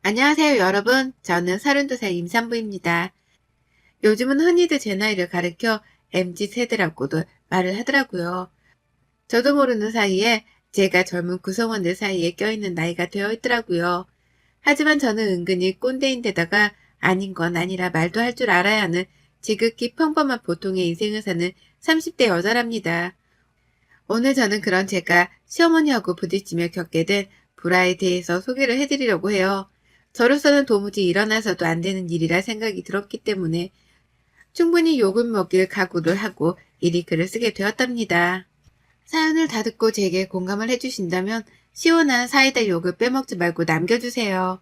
안녕하세요 여러분. 저는 32살 임산부입니다. 요즘은 흔히들 제 나이를 가리켜 MZ세대라고도 말을 하더라고요. 저도 모르는 사이에 제가 젊은 구성원들 사이에 껴있는 나이가 되어 있더라고요. 하지만 저는 은근히 꼰대인데다가 아닌 건 아니라 말도 할 줄 알아야 하는 지극히 평범한 보통의 인생을 사는 30대 여자랍니다. 오늘 저는 그런 제가 시어머니하고 부딪히며 겪게 된 불화에 대해서 소개를 해드리려고 해요. 저로서는 도무지 일어나서도 안 되는 일이라 생각이 들었기 때문에 충분히 욕을 먹일 각오를 하고 이리 글을 쓰게 되었답니다. 사연을 다 듣고 제게 공감을 해주신다면 시원한 사이다 욕을 빼먹지 말고 남겨주세요.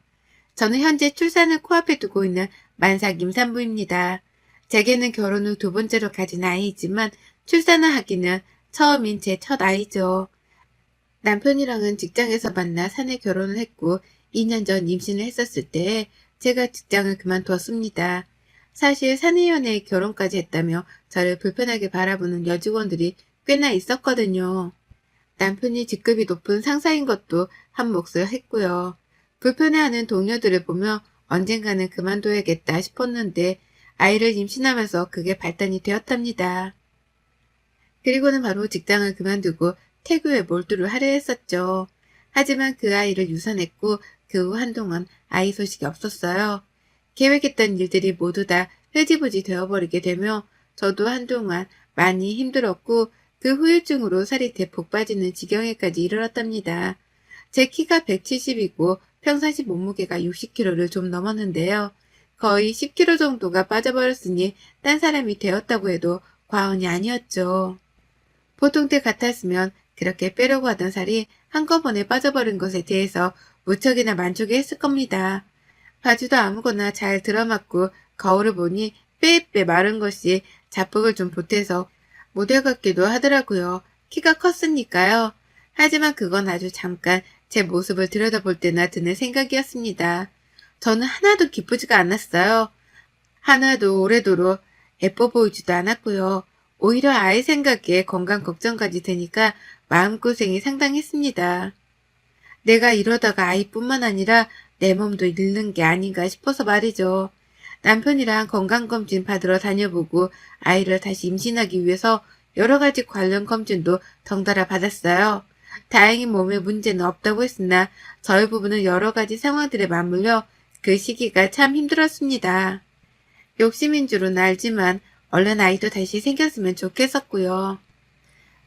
저는 현재 출산을 코앞에 두고 있는 만삭 임산부입니다. 제게는 결혼 후 두 번째로 가진 아이이지만 출산을 하기는 처음인 제 첫 아이죠. 남편이랑은 직장에서 만나 사내 결혼을 했고 2년 전 임신을 했었을 때 제가 직장을 그만두었습니다. 사실 사내 연애에 결혼까지 했다며 저를 불편하게 바라보는 여직원들이 꽤나 있었거든요. 남편이 직급이 높은 상사인 것도 한 몫을 했고요. 불편해하는 동료들을 보며 언젠가는 그만둬야겠다 싶었는데 아이를 임신하면서 그게 발단이 되었답니다. 그리고는 바로 직장을 그만두고 태교에 몰두를 하려 했었죠. 하지만 그 아이를 유산했고 그 후 한동안 아이 소식이 없었어요. 계획했던 일들이 모두 다 흐지부지 되어버리게 되며 저도 한동안 많이 힘들었고 그 후유증으로 살이 대폭 빠지는 지경에까지 이르렀답니다. 제 키가 170이고 평상시 몸무게가 60kg를 좀 넘었는데요. 거의 10kg 정도가 빠져버렸으니 딴 사람이 되었다고 해도 과언이 아니었죠. 보통 때 같았으면 그렇게 빼려고 하던 살이 한꺼번에 빠져버린 것에 대해서 무척이나 만족해 했을 겁니다. 바지도 아무거나 잘 들어맞고 거울을 보니 빼빼 마른 것이 자폭을 좀 보태서 모델 같기도 하더라고요. 키가 컸으니까요. 하지만 그건 아주 잠깐 제 모습을 들여다볼 때나 드는 생각이었습니다. 저는 하나도 기쁘지가 않았어요. 하나도 오래도록 예뻐 보이지도 않았고요. 오히려 아이 생각에 건강 걱정까지 되니까 마음고생이 상당했습니다. 내가 이러다가 아이뿐만 아니라 내 몸도 잃는 게 아닌가 싶어서 말이죠. 남편이랑 건강검진 받으러 다녀보고 아이를 다시 임신하기 위해서 여러 가지 관련 검진도 덩달아 받았어요. 다행히 몸에 문제는 없다고 했으나 저희 부부는 여러 가지 상황들에 맞물려 그 시기가 참 힘들었습니다. 욕심인 줄은 알지만 얼른 아이도 다시 생겼으면 좋겠었고요.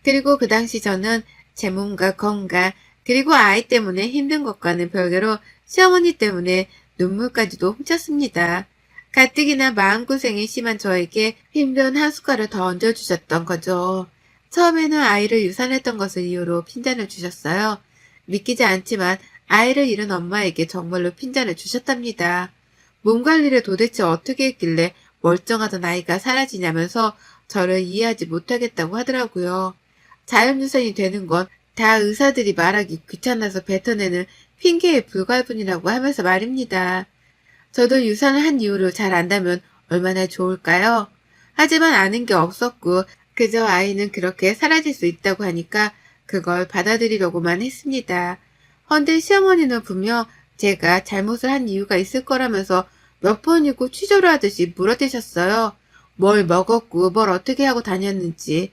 그리고 그 당시 저는 제 몸과 건강 그리고 아이 때문에 힘든 것과는 별개로 시어머니 때문에 눈물까지도 훔쳤습니다. 가뜩이나 마음고생이 심한 저에게 힘든 한 숟갈을 더 얹어주셨던 거죠. 처음에는 아이를 유산했던 것을 이유로 핀잔을 주셨어요. 믿기지 않지만 아이를 잃은 엄마에게 정말로 핀잔을 주셨답니다. 몸 관리를 도대체 어떻게 했길래 멀쩡하던 아이가 사라지냐면서 저를 이해하지 못하겠다고 하더라고요. 자연유산이 되는 건 다 의사들이 말하기 귀찮아서 뱉어내는 핑계의 불가분이라고 하면서 말입니다. 저도 유산을 한 이유를 잘 안다면 얼마나 좋을까요? 하지만 아는 게 없었고 그저 아이는 그렇게 사라질 수 있다고 하니까 그걸 받아들이려고만 했습니다. 헌데 시어머니는 분명 제가 잘못을 한 이유가 있을 거라면서 몇 번이고 취조를 하듯이 물어대셨어요. 뭘 먹었고 뭘 어떻게 하고 다녔는지,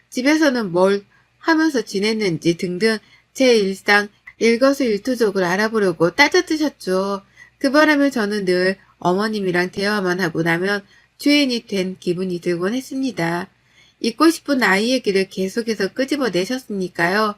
집에서는 뭘 하면서 지냈는지 등등 제 일상 일거수일투족을 알아보려고 따져드셨죠. 그 바람에 저는 늘 어머님이랑 대화만 하고 나면 죄인이 된 기분이 들곤 했습니다. 잊고 싶은 아이 얘기를 계속해서 끄집어내셨으니까요.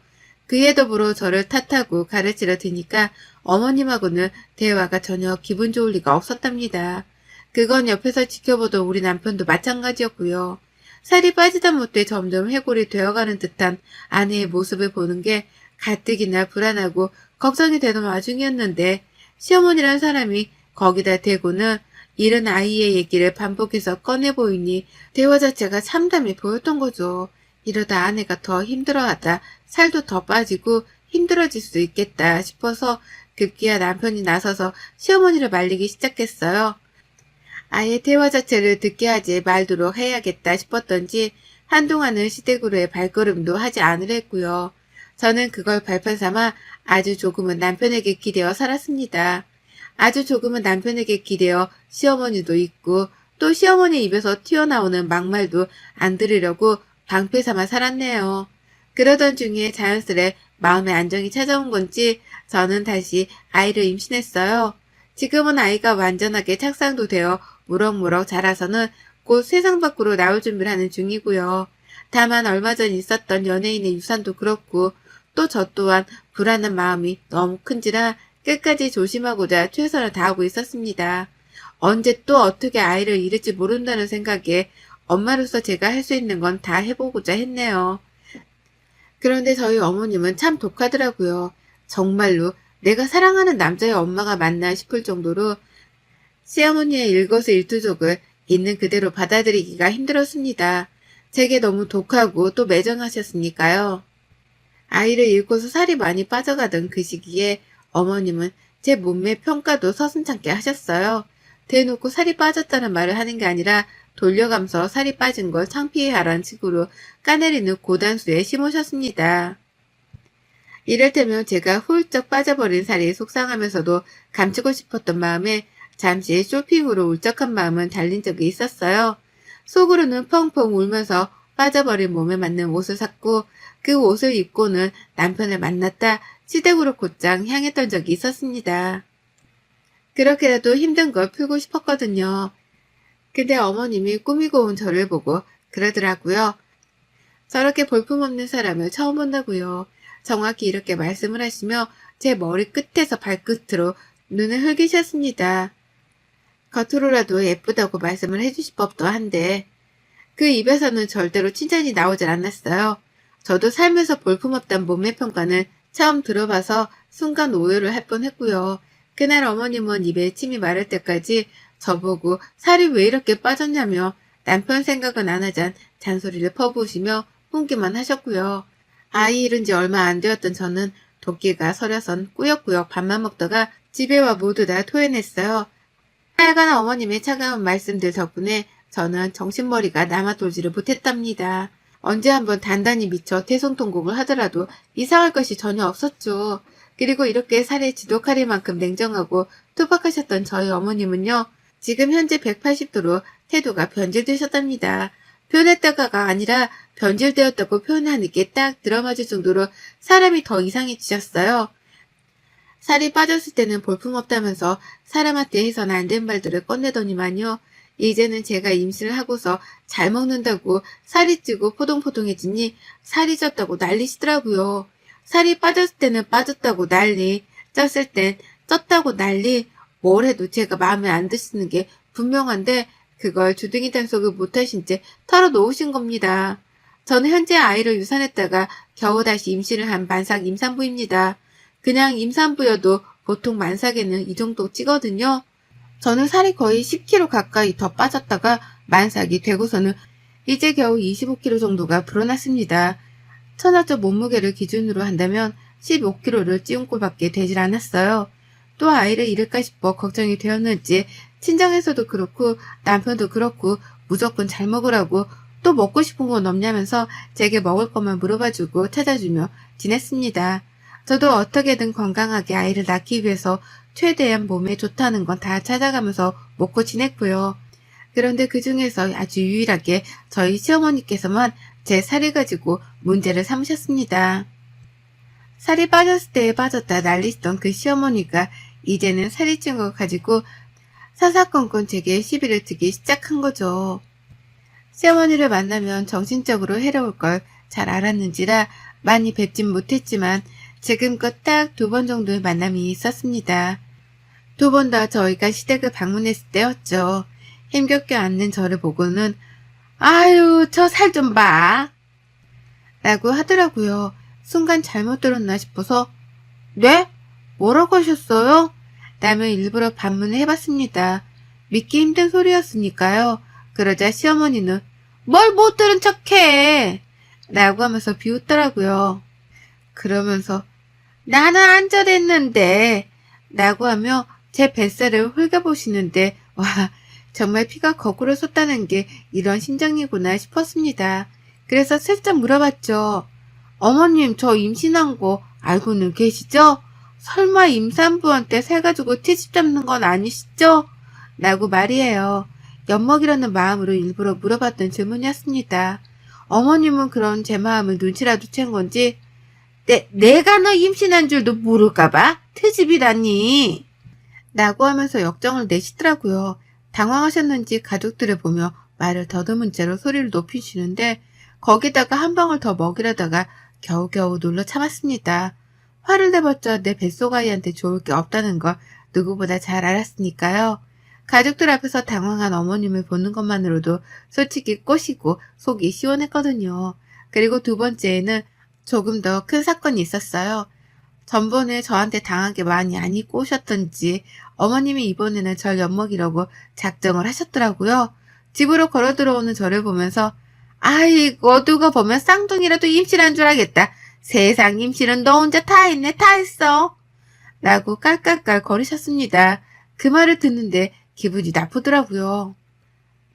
그에 더불어 저를 탓하고 가르치려 드니까 어머님하고는 대화가 전혀 기분 좋을 리가 없었답니다. 그건 옆에서 지켜보던 우리 남편도 마찬가지였고요. 살이 빠지다 못해 점점 해골이 되어가는 듯한 아내의 모습을 보는 게 가뜩이나 불안하고 걱정이 되는 와중이었는데 시어머니란 사람이 거기다 대고는 잃은 아이의 얘기를 반복해서 꺼내보이니 대화 자체가 참담해 보였던 거죠. 이러다 아내가 더 힘들어하다 살도 더 빠지고 힘들어질 수 있겠다 싶어서 급기야 남편이 나서서 시어머니를 말리기 시작했어요. 아예 대화 자체를 듣게 하지 말도록 해야겠다 싶었던지 한동안은 시댁으로의 발걸음도 하지 않으려 했고요. 저는 그걸 발판 삼아 아주 조금은 남편에게 기대어 살았습니다. 아주 조금은 남편에게 기대어 시어머니도 있고 또 시어머니 입에서 튀어나오는 막말도 안 들으려고 방패 삼아 살았네요. 그러던 중에 자연스레 마음의 안정이 찾아온 건지 저는 다시 아이를 임신했어요. 지금은 아이가 완전하게 착상도 되어 무럭무럭 자라서는 곧 세상 밖으로 나올 준비를 하는 중이고요. 다만 얼마 전 있었던 연예인의 유산도 그렇고 또 저 또한 불안한 마음이 너무 큰지라 끝까지 조심하고자 최선을 다하고 있었습니다. 언제 또 어떻게 아이를 잃을지 모른다는 생각에 엄마로서 제가 할 수 있는 건 다 해보고자 했네요. 그런데 저희 어머님은 참 독하더라고요. 정말로 내가 사랑하는 남자의 엄마가 맞나 싶을 정도로 시어머니의 일거수일투족을 있는 그대로 받아들이기가 힘들었습니다. 제게 너무 독하고 또 매정하셨으니까요. 아이를 잃고서 살이 많이 빠져가던 그 시기에 어머님은 제 몸매 평가도 서슴찮게 하셨어요. 대놓고 살이 빠졌다는 말을 하는 게 아니라 돌려가면서 살이 빠진 걸 창피해하라는 식으로 까내리는 고단수에 심으셨습니다. 이를테면 제가 훌쩍 빠져버린 살이 속상하면서도 감추고 싶었던 마음에 잠시 쇼핑으로 울적한 마음은 달린 적이 있었어요. 속으로는 펑펑 울면서 빠져버린 몸에 맞는 옷을 샀고 그 옷을 입고는 남편을 만났다 시댁으로 곧장 향했던 적이 있었습니다. 그렇게라도 힘든 걸 풀고 싶었거든요. 근데 어머님이 꾸미고 온 저를 보고 그러더라고요. 저렇게 볼품없는 사람을 처음 본다고요. 정확히 이렇게 말씀을 하시며 제 머리 끝에서 발끝으로 눈을 흘기셨습니다. 겉으로라도 예쁘다고 말씀을 해주실 법도 한데 그 입에서는 절대로 칭찬이 나오질 않았어요. 저도 살면서 볼품없단 몸매 평가는 처음 들어봐서 순간 오해를 할 뻔했고요. 그날 어머님은 입에 침이 마를 때까지 저보고 살이 왜 이렇게 빠졌냐며 남편 생각은 안 하잔 잔소리를 퍼부으시며 훈기만 하셨고요. 아이 잃은 지 얼마 안 되었던 저는 도끼가 서려선 꾸역꾸역 밥만 먹다가 집에 와 모두 다 토해냈어요. 하여간 어머님의 차가운 말씀들 덕분에 저는 정신머리가 남아돌지를 못했답니다. 언제 한번 단단히 미쳐 대성통곡을 하더라도 이상할 것이 전혀 없었죠. 그리고 이렇게 살에 지독할 만큼 냉정하고 투박하셨던 저희 어머님은요. 지금 현재 180도로 태도가 변질되셨답니다. 변했다가가 아니라 변질되었다고 표현하는 게 딱 들어맞을 정도로 사람이 더 이상해지셨어요. 살이 빠졌을 때는 볼품없다면서 사람한테 해서는 안 된 말들을 꺼내더니만요. 이제는 제가 임신을 하고서 잘 먹는다고 살이 찌고 포동포동해지니 살이 쪘다고 난리시더라고요. 살이 빠졌을 때는 빠졌다고 난리, 쪘을 땐 쪘다고 난리, 뭘 해도 제가 마음에 안 드시는 게 분명한데 그걸 주둥이 단속을 못하신 채 털어놓으신 겁니다. 저는 현재 아이를 유산했다가 겨우 다시 임신을 한 만삭 임산부입니다. 그냥 임산부여도 보통 만삭에는 이 정도 찌거든요. 저는 살이 거의 10kg 가까이 더 빠졌다가 만삭이 되고서는 이제 겨우 25kg 정도가 불어났습니다. 천하적 몸무게를 기준으로 한다면 15kg를 찌운 꼴밖에 되질 않았어요. 또 아이를 잃을까 싶어 걱정이 되었는지 친정에서도 그렇고 남편도 그렇고 무조건 잘 먹으라고 또 먹고 싶은 건 없냐면서 제게 먹을 것만 물어봐주고 찾아주며 지냈습니다. 저도 어떻게든 건강하게 아이를 낳기 위해서 최대한 몸에 좋다는 건 다 찾아가면서 먹고 지냈고요. 그런데 그 중에서 아주 유일하게 저희 시어머니께서만 제 살을 가지고 문제를 삼으셨습니다. 살이 빠졌을 때에 빠졌다 난리시던 그 시어머니가 이제는 살이 찐 걸 가지고 사사건건 제게 시비를 트기 시작한 거죠. 시어머니를 만나면 정신적으로 해로울 걸 잘 알았는지라 많이 뵙진 못했지만 지금껏 딱 2번 정도의 만남이 있었습니다. 2번 다 저희가 시댁을 방문했을 때였죠. 힘겹게 앉는 저를 보고는 아유 저 살 좀 봐 라고 하더라고요. 순간 잘못 들었나 싶어서 네? 뭐라고 하셨어요? 라며 일부러 반문을 해봤습니다. 믿기 힘든 소리였으니까요. 그러자 시어머니는 뭘 못 들은 척해 라고 하면서 비웃더라고요. 그러면서 나는 안 저랬는데 라고 하며 제 뱃살을 훑어보시는데 와 정말 피가 거꾸로 솟다는 게 이런 심정이구나 싶었습니다. 그래서 슬쩍 물어봤죠. 어머님 저 임신한 거 알고는 계시죠? 설마 임산부한테 새 가지고 트집 잡는 건 아니시죠? 라고 말이에요. 엿먹이려는 마음으로 일부러 물어봤던 질문이었습니다. 어머님은 그런 제 마음을 눈치라도 챈 건지 내가 너 임신한 줄도 모를까봐? 트집이라니. 라고 하면서 역정을 내시더라고요. 당황하셨는지 가족들을 보며 말을 더듬은 채로 소리를 높이시는데 거기다가 한 방울 더 먹이려다가 겨우겨우 눌러 참았습니다. 화를 내봤자 내 뱃속 아이한테 좋을 게 없다는 걸 누구보다 잘 알았으니까요. 가족들 앞에서 당황한 어머님을 보는 것만으로도 솔직히 꼬시고 속이 시원했거든요. 그리고 두 번째에는 조금 더 큰 사건이 있었어요. 전번에 저한테 당하게 많이 안 입고 오셨던지 어머님이 이번에는 절 엿먹이려고 작정을 하셨더라고요. 집으로 걸어 들어오는 저를 보면서 아이고 누가 보면 쌍둥이라도 임신한 줄 알겠다. 세상 임신은 너 혼자 다 했네 다 했어. 라고 깔깔깔 거리셨습니다. 그 말을 듣는데 기분이 나쁘더라고요.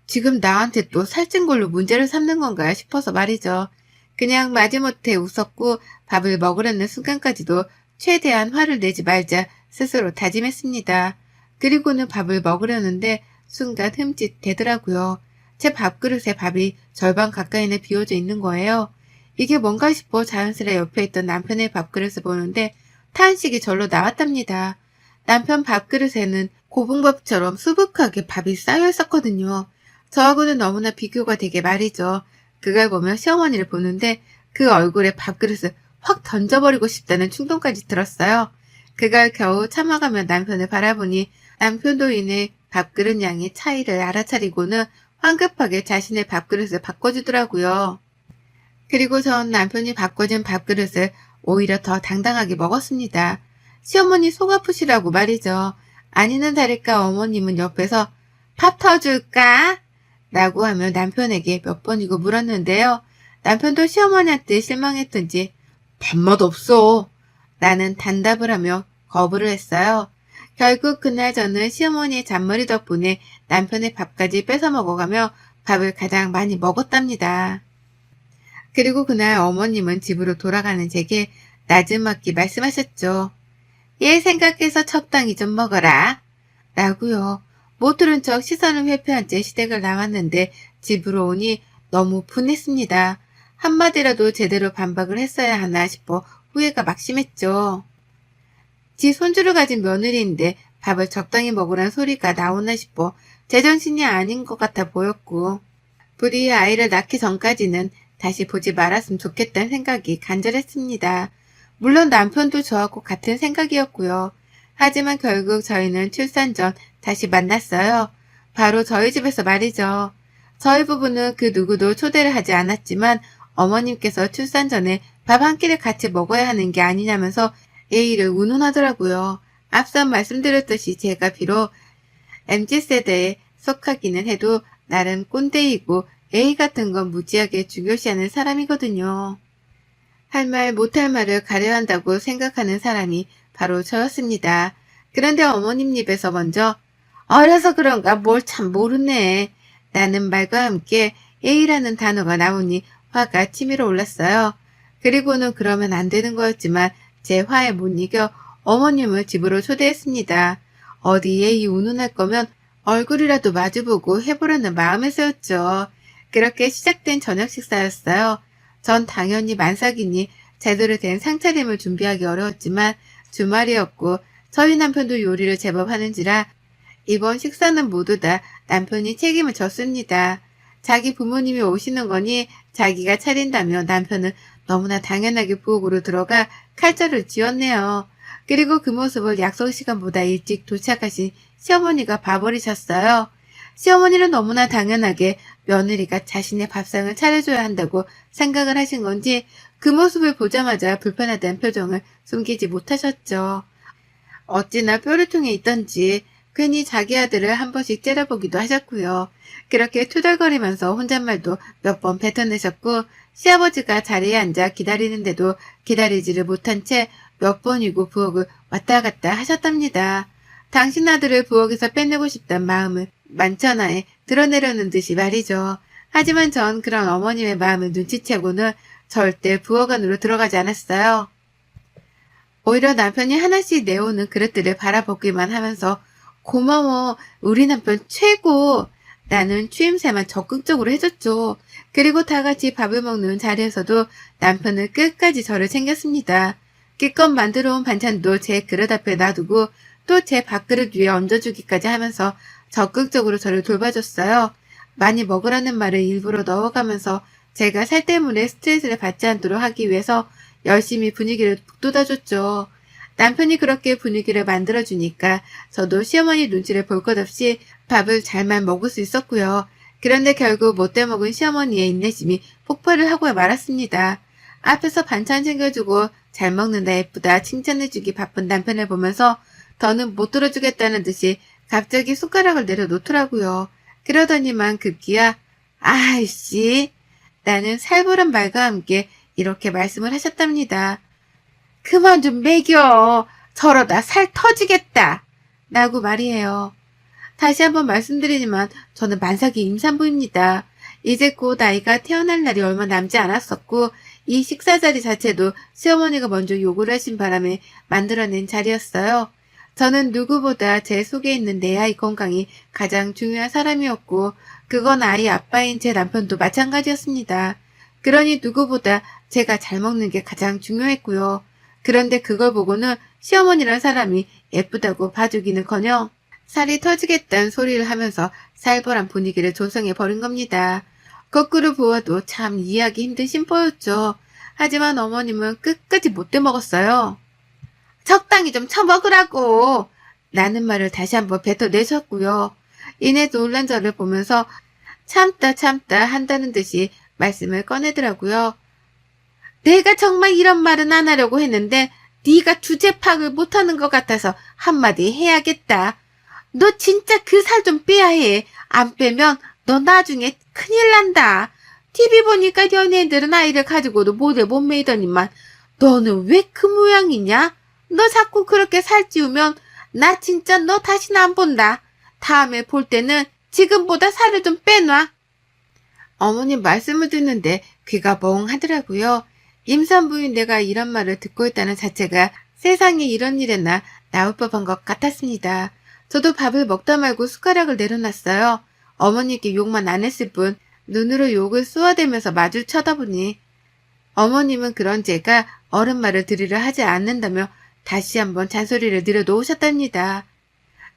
지금 나한테 또 살찐 걸로 문제를 삼는 건가 싶어서 말이죠. 그냥 마지못해 웃었고 밥을 먹으려는 순간까지도 최대한 화를 내지 말자 스스로 다짐했습니다. 그리고는 밥을 먹으려는데 순간 흠칫 되더라고요. 제 밥그릇에 밥이 절반 가까이나 비워져 있는 거예요. 이게 뭔가 싶어 자연스레 옆에 있던 남편의 밥그릇을 보는데 탄식이 절로 나왔답니다. 남편 밥그릇에는 고봉밥처럼 수북하게 밥이 쌓여 있었거든요. 저하고는 너무나 비교가 되게 말이죠. 그걸 보며 시어머니를 보는데 그 얼굴에 밥그릇을 확 던져버리고 싶다는 충동까지 들었어요. 그걸 겨우 참아가며 남편을 바라보니 남편도 이내 밥그릇 양의 차이를 알아차리고는 황급하게 자신의 밥그릇을 바꿔주더라고요. 그리고 전 남편이 바꿔준 밥그릇을 오히려 더 당당하게 먹었습니다. 시어머니 속 아프시라고 말이죠. 아니는 다를까 어머님은 옆에서 밥 터줄까? 라고 하며 남편에게 몇 번이고 물었는데요. 남편도 시어머니한테 실망했던지 밥맛 없어 라는 단답을 하며 거부를 했어요. 결국 그날 저는 시어머니의 잔머리 덕분에 남편의 밥까지 뺏어 먹어가며 밥을 가장 많이 먹었답니다. 그리고 그날 어머님은 집으로 돌아가는 제게 나지막히 말씀하셨죠. 얘 생각해서 적당히 좀 먹어라. 라고요. 못 들은 척 시선을 회피한 채 시댁을 나왔는데 집으로 오니 너무 분했습니다. 한마디라도 제대로 반박을 했어야 하나 싶어 후회가 막심했죠. 지 손주를 가진 며느리인데 밥을 적당히 먹으란 소리가 나오나 싶어 제정신이 아닌 것 같아 보였고 부디 아이를 낳기 전까지는 다시 보지 말았으면 좋겠다는 생각이 간절했습니다. 물론 남편도 저하고 같은 생각이었고요. 하지만 결국 저희는 출산 전 다시 만났어요. 바로 저희 집에서 말이죠. 저희 부부는 그 누구도 초대를 하지 않았지만 어머님께서 출산 전에 밥 한 끼를 같이 먹어야 하는 게 아니냐면서 A를 운운하더라고요. 앞서 말씀드렸듯이 제가 비록 MZ세대에 속하기는 해도 나름 꼰대이고 A 같은 건 무지하게 중요시하는 사람이거든요. 할 말 못할 말을 가려야 한다고 생각하는 사람이 바로 저였습니다. 그런데 어머님 입에서 먼저 어려서 그런가 뭘 참 모르네 라는 말과 함께 A라는 단어가 나오니 화가 치밀어 올랐어요. 그리고는 그러면 안 되는 거였지만 제 화에 못 이겨 어머님을 집으로 초대했습니다. 어디 A 운운할 거면 얼굴이라도 마주보고 해보려는 마음에서였죠. 그렇게 시작된 저녁 식사였어요. 전 당연히 만삭이니 제대로 된 상차림을 준비하기 어려웠지만 주말이었고 저희 남편도 요리를 제법 하는지라 이번 식사는 모두 다 남편이 책임을 졌습니다. 자기 부모님이 오시는 거니 자기가 차린다며 남편은 너무나 당연하게 부엌으로 들어가 칼자를 쥐었네요. 그리고 그 모습을 약속 시간보다 일찍 도착하신 시어머니가 봐버리셨어요. 시어머니는 너무나 당연하게 며느리가 자신의 밥상을 차려줘야 한다고 생각을 하신 건지 그 모습을 보자마자 불편하다는 표정을 숨기지 못하셨죠. 어찌나 뾰루통에 있던지 괜히 자기 아들을 한 번씩 째려보기도 하셨고요. 그렇게 투덜거리면서 혼잣말도 몇 번 뱉어내셨고 시아버지가 자리에 앉아 기다리는데도 기다리지를 못한 채 몇 번이고 부엌을 왔다 갔다 하셨답니다. 당신 아들을 부엌에서 빼내고 싶단 마음을 만천하에 드러내려는 듯이 말이죠. 하지만 전 그런 어머님의 마음을 눈치채고는 절대 부엌 안으로 들어가지 않았어요. 오히려 남편이 하나씩 내오는 그릇들을 바라보기만 하면서 고마워, 우리 남편 최고! 나는 추임새만 적극적으로 해줬죠. 그리고 다 같이 밥을 먹는 자리에서도 남편은 끝까지 저를 챙겼습니다. 기껏 만들어 온 반찬도 제 그릇 앞에 놔두고 또 제 밥그릇 위에 얹어주기까지 하면서 적극적으로 저를 돌봐줬어요. 많이 먹으라는 말을 일부러 넣어가면서 제가 살 때문에 스트레스를 받지 않도록 하기 위해서 열심히 분위기를 북돋아줬죠. 남편이 그렇게 분위기를 만들어주니까 저도 시어머니 눈치를 볼 것 없이 밥을 잘만 먹을 수 있었고요. 그런데 결국 못돼 먹은 시어머니의 인내심이 폭발을 하고 말았습니다. 앞에서 반찬 챙겨주고 잘 먹는다 예쁘다 칭찬해주기 바쁜 남편을 보면서 더는 못 들어주겠다는 듯이 갑자기 숟가락을 내려놓더라고요. 그러더니만 급기야 아이씨 나는 살벌한 말과 함께 이렇게 말씀을 하셨답니다. 그만 좀 먹여. 저러다 살 터지겠다. 라고 말이에요. 다시 한번 말씀드리지만 저는 만삭이 임산부입니다. 이제 곧 아이가 태어날 날이 얼마 남지 않았었고 이 식사 자리 자체도 시어머니가 먼저 요구를 하신 바람에 만들어낸 자리였어요. 저는 누구보다 제 속에 있는 내 아이 건강이 가장 중요한 사람이었고 그건 아이 아빠인 제 남편도 마찬가지였습니다. 그러니 누구보다 제가 잘 먹는 게 가장 중요했고요. 그런데 그걸 보고는 시어머니란 사람이 예쁘다고 봐주기는커녕 살이 터지겠다는 소리를 하면서 살벌한 분위기를 조성해버린 겁니다. 거꾸로 보아도 참 이해하기 힘든 심보였죠. 하지만 어머님은 끝까지 못돼 먹었어요. 적당히 좀 처먹으라고 라는 말을 다시 한번 뱉어내셨고요. 이내 놀란 저를 보면서 참다 한다는 듯이 말씀을 꺼내더라고요. 내가 정말 이런 말은 안 하려고 했는데 네가 주제 파악을 못하는 것 같아서 한마디 해야겠다. 너 진짜 그 살 좀 빼야 해. 안 빼면 너 나중에 큰일 난다. TV 보니까 연예인들은 아이를 가지고도 모델 못 매이더니만 너는 왜 그 모양이냐? 너 자꾸 그렇게 살찌우면 나 진짜 너 다시는 안 본다. 다음에 볼 때는 지금보다 살을 좀 빼놔. 어머님 말씀을 듣는데 귀가 멍하더라고요. 임산부인 내가 이런 말을 듣고 있다는 자체가 세상에 이런 일에나 나올 법한 것 같았습니다. 저도 밥을 먹다 말고 숟가락을 내려놨어요. 어머니께 욕만 안 했을 뿐 눈으로 욕을 쏘아대면서 마주 쳐다보니 어머님은 그런 제가 어른 말을 들으려 하지 않는다며 다시 한번 잔소리를 늘어놓으셨답니다.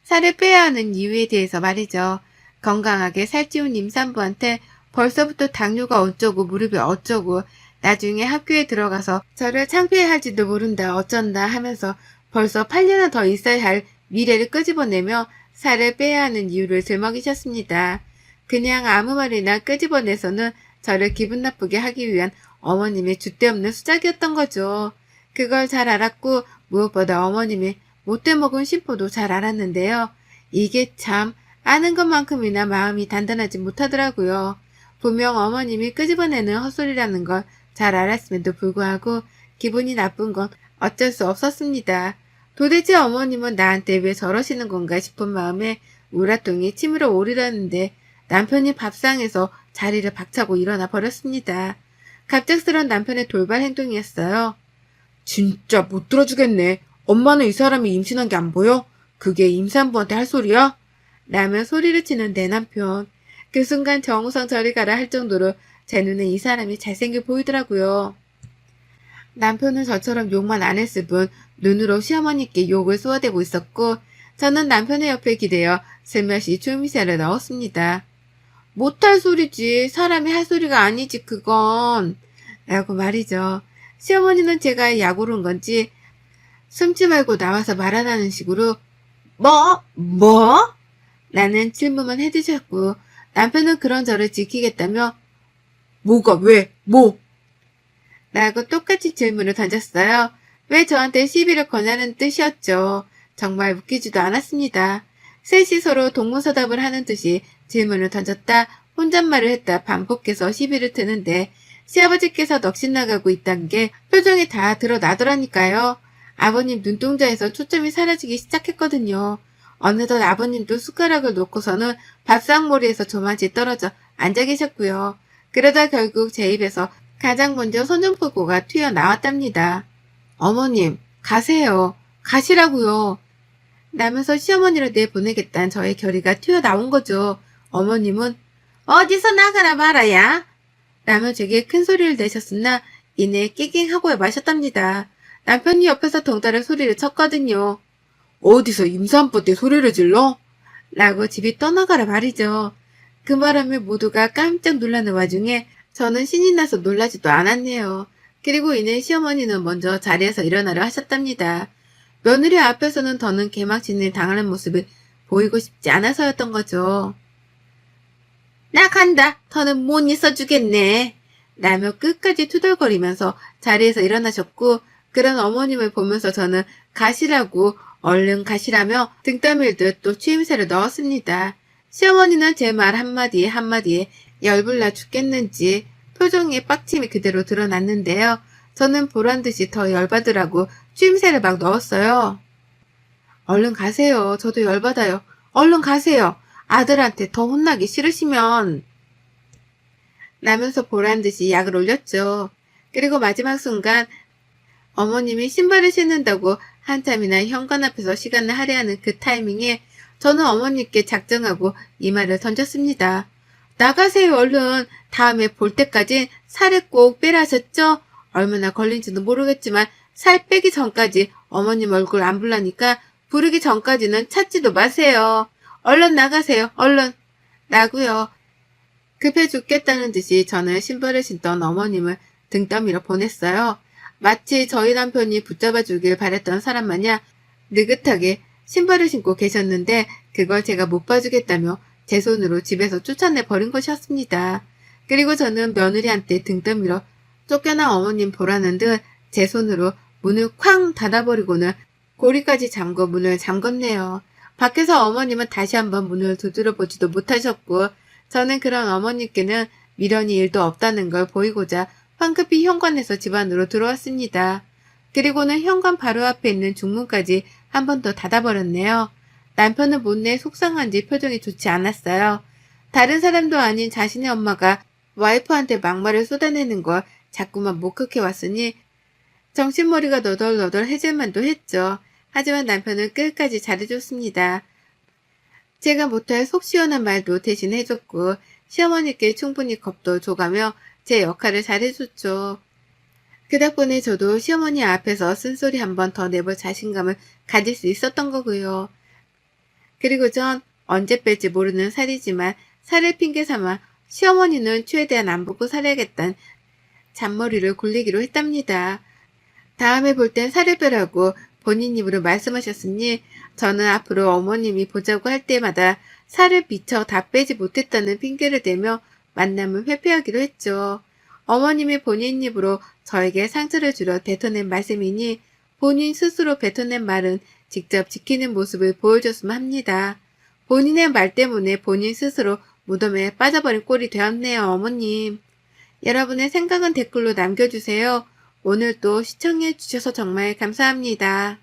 살을 빼야 하는 이유에 대해서 말이죠. 건강하게 살찌운 임산부한테 벌써부터 당뇨가 어쩌고 무릎이 어쩌고 나중에 학교에 들어가서 저를 창피해할지도 모른다 어쩐다 하면서 벌써 8년은 더 있어야 할 미래를 끄집어내며 살을 빼야 하는 이유를 들먹이셨습니다. 그냥 아무 말이나 끄집어내서는 저를 기분 나쁘게 하기 위한 어머님의 줏대없는 수작이었던 거죠. 그걸 잘 알았고 무엇보다 어머님의 못돼 먹은 심보도 잘 알았는데요. 이게 참 아는 것만큼이나 마음이 단단하지 못하더라고요. 분명 어머님이 끄집어내는 헛소리라는 걸 잘 알았음에도 불구하고 기분이 나쁜 건 어쩔 수 없었습니다. 도대체 어머님은 나한테 왜 저러시는 건가 싶은 마음에 우라통이 침으로 오르려는데 남편이 밥상에서 자리를 박차고 일어나 버렸습니다. 갑작스런 남편의 돌발 행동이었어요. 진짜 못 들어주겠네. 엄마는 이 사람이 임신한 게 안 보여? 그게 임산부한테 할 소리야? 라며 소리를 치는 내 남편. 그 순간 정우성 저리 가라 할 정도로 제 눈에 이 사람이 잘생겨 보이더라고요. 남편은 저처럼 욕만 안 했을 뿐 눈으로 시어머니께 욕을 쏘아대고 있었고 저는 남편의 옆에 기대어 슬며시 추미새를 넣었습니다. 못할 소리지. 사람이 할 소리가 아니지 그건. 라고 말이죠. 시어머니는 제가 약오른 건지 숨지 말고 나와서 말하라는 식으로 뭐? 라는 질문만 해주셨고 남편은 그런 저를 지키겠다며 뭐가 왜? 뭐? 라고 똑같이 질문을 던졌어요. 왜 저한테 시비를 거냐는 뜻이었죠. 정말 웃기지도 않았습니다. 셋이 서로 동문서답을 하는 듯이 질문을 던졌다 혼잣말을 했다 반복해서 시비를 트는데 시아버지께서 넋이 나가고 있단 게 표정이 다 드러나더라니까요. 아버님 눈동자에서 초점이 사라지기 시작했거든요. 어느덧 아버님도 숟가락을 놓고서는 밥상머리에서 저만치 떨어져 앉아 계셨고요. 그러다 결국 제 입에서 가장 먼저 선전포고가 튀어나왔답니다. 어머님, 가세요. 가시라고요. 라면서 시어머니를 내보내겠다는 저의 결의가 튀어나온 거죠. 어머님은 어디서 나가라 말아야 라며 제게 큰 소리를 내셨으나 이내 깨갱하고 마셨답니다. 남편이 옆에서 덩달아 소리를 쳤거든요. 어디서 임산부 때 소리를 질러? 라고 집이 떠나가라 말이죠. 그 바람에 모두가 깜짝 놀라는 와중에 저는 신이 나서 놀라지도 않았네요. 그리고 이내 시어머니는 먼저 자리에서 일어나려 하셨답니다. 며느리 앞에서는 더는 개막신을 당하는 모습을 보이고 싶지 않아서였던 거죠. 나 간다. 더는 못 있어주겠네. 라며 끝까지 투덜거리면서 자리에서 일어나셨고 그런 어머님을 보면서 저는 가시라고 얼른 가시라며 등 떠밀듯 또 취임새를 넣었습니다. 시어머니는 제 말 한마디에 한마디에 열불나 죽겠는지 표정에 빡침이 그대로 드러났는데요. 저는 보란듯이 더 열받으라고 취임새를 막 넣었어요. 얼른 가세요. 저도 열받아요. 얼른 가세요. 아들한테 더 혼나기 싫으시면 라면서 보란듯이 약을 올렸죠. 그리고 마지막 순간 어머님이 신발을 신는다고 한참이나 현관 앞에서 시간을 할애하는 그 타이밍에 저는 어머님께 작정하고 이 말을 던졌습니다. 나가세요 얼른. 다음에 볼 때까지 살을 꼭 빼라 하셨죠? 얼마나 걸린지는 모르겠지만 살 빼기 전까지 어머님 얼굴 안 불라니까 부르기 전까지는 찾지도 마세요. 얼른 나가세요. 얼른. 라고요. 급해 죽겠다는 듯이 저는 신발을 신던 어머님을 등 떠밀어 보냈어요. 마치 저희 남편이 붙잡아 주길 바랬던 사람 마냥 느긋하게 신발을 신고 계셨는데 그걸 제가 못 봐주겠다며 제 손으로 집에서 쫓아내 버린 것이었습니다. 그리고 저는 며느리한테 등 떠밀어 쫓겨난 어머님 보라는 듯 제 손으로 문을 쾅 닫아버리고는 고리까지 잠궈 문을 잠궜네요. 밖에서 어머님은 다시 한번 문을 두드려 보지도 못하셨고 저는 그런 어머님께는 미련이 일도 없다는 걸 보이고자 황급히 현관에서 집 안으로 들어왔습니다. 그리고는 현관 바로 앞에 있는 중문까지 한 번 더 닫아버렸네요. 남편은 못내 속상한지 표정이 좋지 않았어요. 다른 사람도 아닌 자신의 엄마가 와이프한테 막말을 쏟아내는 걸 자꾸만 목격해 왔으니 정신머리가 너덜너덜해질만도 했죠. 하지만 남편은 끝까지 잘해줬습니다. 제가 못할 속 시원한 말도 대신 해줬고 시어머니께 충분히 겁도 줘가며 제 역할을 잘해줬죠. 그 덕분에 저도 시어머니 앞에서 쓴소리 한 번 더 내볼 자신감을 가질 수 있었던 거고요. 그리고 전 언제 뺄지 모르는 살이지만 살을 핑계 삼아 시어머니는 최대한 안 보고 살아야겠다는 잔머리를 굴리기로 했답니다. 다음에 볼 땐 살을 빼라고 본인 입으로 말씀하셨으니 저는 앞으로 어머님이 보자고 할 때마다 살을 미처 다 빼지 못했다는 핑계를 대며 만남을 회피하기로 했죠. 어머님이 본인 입으로 저에게 상처를 주려 뱉어낸 말씀이니 본인 스스로 뱉어낸 말은 직접 지키는 모습을 보여줬으면 합니다. 본인의 말 때문에 본인 스스로 무덤에 빠져버린 꼴이 되었네요, 어머님. 여러분의 생각은 댓글로 남겨주세요. 오늘도 시청해주셔서 정말 감사합니다.